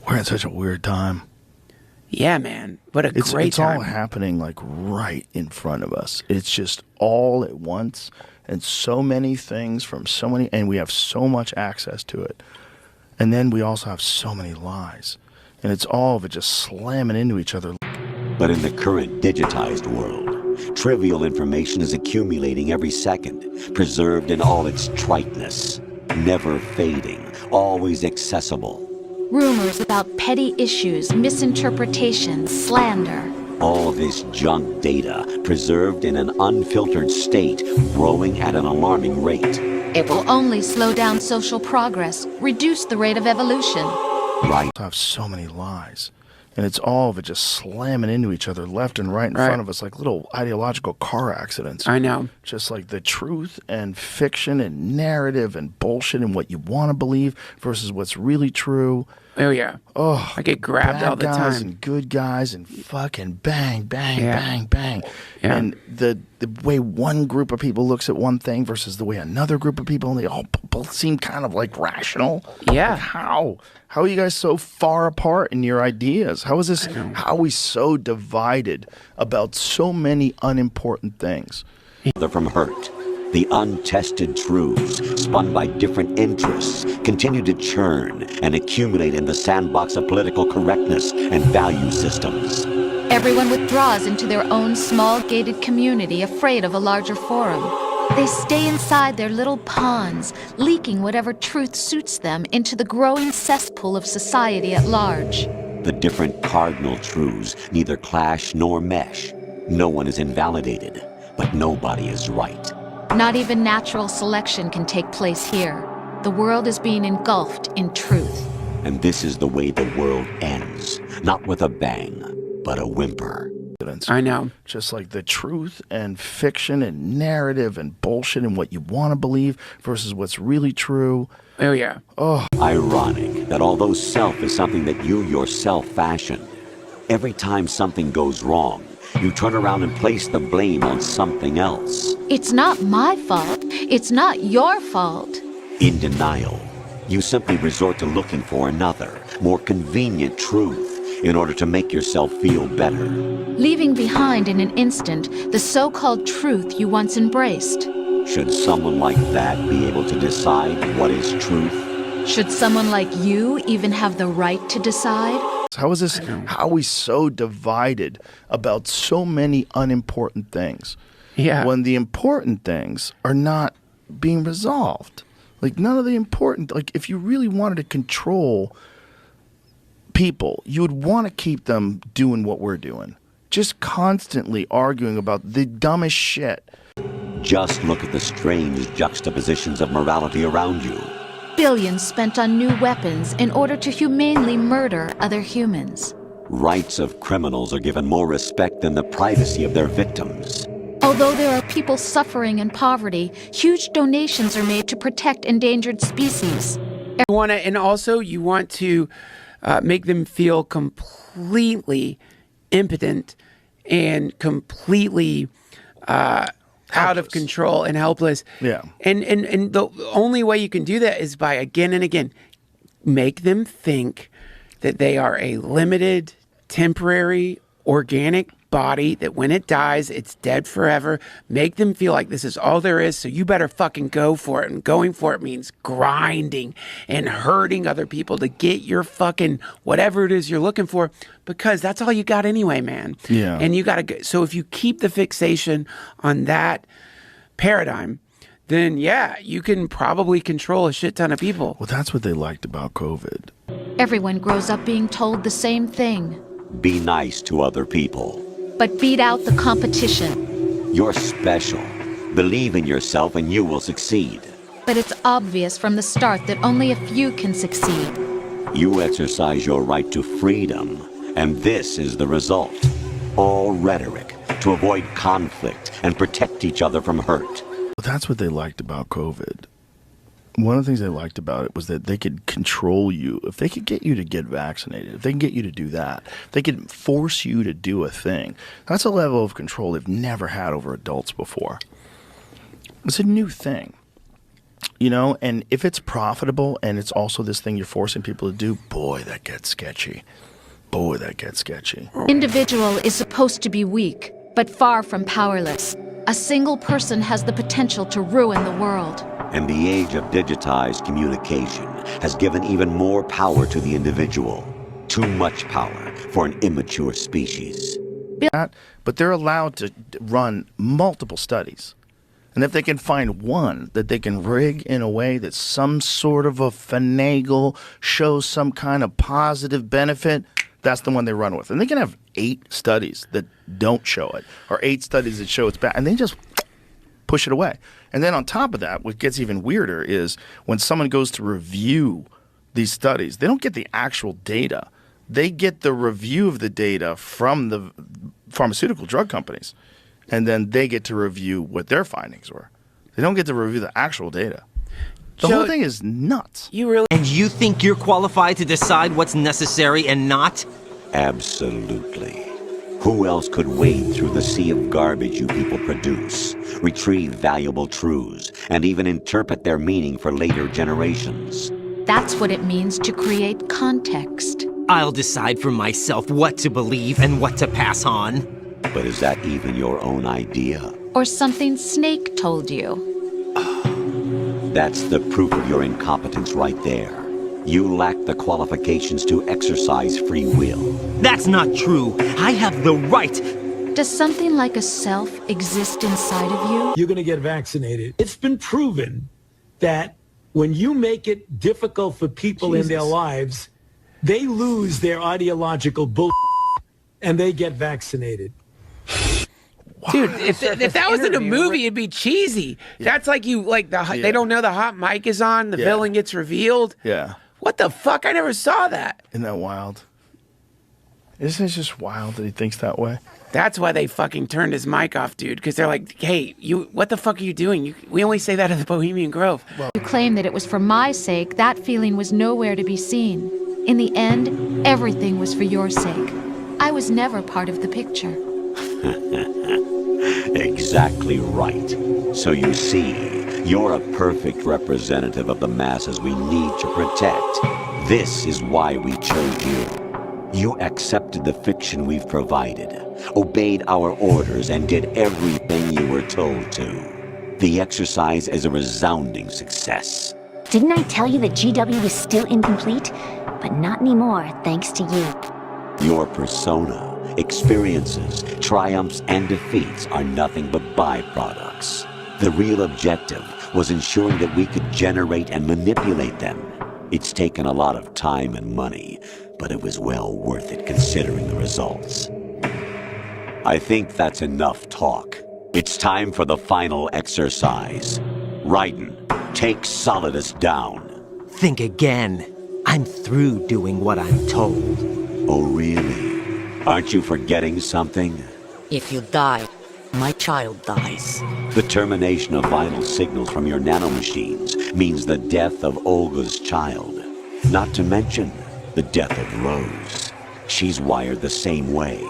We're in such a weird time. Yeah, man. What a great time. It's all happening like right in front of us. It's just all at once, and so many things from so many, and we have so much access to it. And then we also have so many lies. And it's all of it just slamming into each other. But in the current digitized world, trivial information is accumulating every second, preserved in all its triteness, never fading, always accessible. Rumors about petty issues, misinterpretations, slander. All this junk data, preserved in an unfiltered state, growing at an alarming rate. It will only slow down social progress, reduce the rate of evolution. Right. We have so many lies. And it's all of it just slamming into each other left and right in front of us like little ideological car accidents. I know. Just like the truth and fiction and narrative and bullshit and what you want to believe versus what's really true. Oh, yeah. Oh, I get grabbed all the bad guys time. and good guys and fucking bang, bang, bang, bang. Yeah. And the way one group of people looks at one thing versus the way another group of people, and they all both seem kind of like rational. Yeah. Like how? How are you guys so far apart in your ideas? How is this? How are we so divided about so many unimportant things? They're from hurt. The untested truths, spun by different interests, continue to churn and accumulate in the sandbox of political correctness and value systems. Everyone withdraws into their own small gated community, afraid of a larger forum. They stay inside their little ponds, leaking whatever truth suits them into the growing cesspool of society at large. The different cardinal truths neither clash nor mesh. No one is invalidated, but nobody is right. Not even natural selection can take place here. The world is being engulfed in truth. And this is the way the world ends. Not with a bang, but a whimper. I know. Just like the truth and fiction and narrative and bullshit and what you want to believe versus what's really true. Oh, yeah. Oh. Ironic that although self is something that you yourself fashion, every time something goes wrong, you turn around and place the blame on something else. It's not my fault. It's not your fault. In denial, you simply resort to looking for another, more convenient truth in order to make yourself feel better. Leaving behind in an instant the so-called truth you once embraced. Should someone like that be able to decide what is truth? Should someone like you even have the right to decide? How is this? How are we so divided about so many unimportant things? Yeah. When the important things are not being resolved. Like none of the important, like if you really wanted to control people, you would want to keep them doing what we're doing. Just constantly arguing about the dumbest shit. Just look at the strange juxtapositions of morality around you. Billions spent on new weapons in order to humanely murder other humans. Rights of criminals are given more respect than the privacy of their victims. Although there are people suffering in poverty, huge donations are made to protect endangered species. And also you want to make them feel completely impotent and completely out of control and helpless. Yeah. And the only way you can do that is by again and again make them think that they are a limited, temporary, organic body, that when it dies, it's dead forever. Make them feel like this is all there is, so you better fucking go for it. And going for it means grinding and hurting other people to get your fucking whatever it is you're looking for, because that's all you got anyway, man. Yeah. And you got to go. So if you keep the fixation on that paradigm, then yeah, you can probably control a shit ton of people. Well, that's what they liked about COVID. Everyone grows up being told the same thing. Be nice to other people. But beat out the competition. You're special. Believe in yourself and you will succeed. But it's obvious from the start that only a few can succeed. You exercise your right to freedom, and this is the result. All rhetoric to avoid conflict and protect each other from hurt. Well, that's what they liked about COVID. One of the things they liked about it was that they could control you. If they could get you to get vaccinated, if they can get you to do that, they could force you to do a thing. That's a level of control they've never had over adults before. It's a new thing. you know, and if it's profitable and it's also this thing you're forcing people to do, boy, that gets sketchy. Boy, that gets sketchy. Individual is supposed to be weak, but far from powerless. A single person has the potential to ruin the world. And the age of digitized communication has given even more power to the individual. Too much power for an immature species. But they're allowed to run multiple studies. And if they can find one that they can rig in a way that some sort of a finagle shows some kind of positive benefit, that's the one they run with. And they can have 8 studies that don't show it, or 8 studies that show it's bad, and they just push it away. And then on top of that, what gets even weirder is when someone goes to review these studies, they don't get the actual data. They get the review of the data from the pharmaceutical drug companies, and then they get to review what their findings were. They don't get to review the actual data. The whole thing is nuts. And you think you're qualified to decide what's necessary and not? Absolutely. Who else could wade through the sea of garbage you people produce, retrieve valuable truths, and even interpret their meaning for later generations? That's what it means to create context. I'll decide for myself what to believe and what to pass on. But is that even your own idea? Or something Snake told you. That's the proof of your incompetence right there. You lack the qualifications to exercise free will. That's not true. I have the right. Does something like a self exist inside of you? You're going to get vaccinated. It's been proven that when you make it difficult for people in their lives, they lose their ideological bull and they get vaccinated. Dude, if that was in a movie, it'd be cheesy. Yeah. That's like they don't know the hot mic is on, the villain gets revealed. Yeah. What the fuck? I never saw that. Isn't that wild? Isn't it just wild that he thinks that way? That's why they fucking turned his mic off, dude. Because they're like, hey, what the fuck are you doing? We only say that at the Bohemian Grove. You claim that it was for my sake. That feeling was nowhere to be seen. In the end, everything was for your sake. I was never part of the picture. Exactly right. So you see, you're a perfect representative of the masses we need to protect. This is why we chose you. You accepted the fiction we've provided, obeyed our orders, and did everything you were told to. The exercise is a resounding success. Didn't I tell you that GW was still incomplete? But not anymore, thanks to you. Your persona, experiences, triumphs, and defeats are nothing but byproducts. The real objective was ensuring that we could generate and manipulate them. It's taken a lot of time and money, but it was well worth it considering the results. I think that's enough talk. It's time for the final exercise. Raiden, take Solidus down. Think again. I'm through doing what I'm told. Oh, really? Aren't you forgetting something? If you die, my child dies. The termination of vital signals from your nanomachines means the death of Olga's child. Not to mention the death of Rose. She's wired the same way.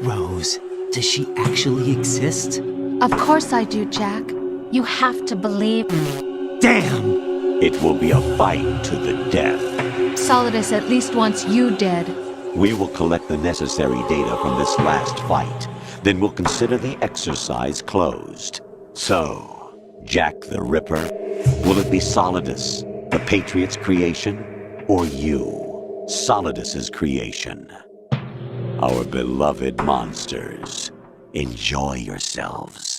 Rose, does she actually exist? Of course I do, Jack. You have to believe me. Damn! It will be a fight to the death. Solidus at least wants you dead. We will collect the necessary data from this last fight. Then we'll consider the exercise closed. So, Jack the Ripper, will it be Solidus, the Patriot's creation, or you, Solidus's creation? Our beloved monsters, enjoy yourselves.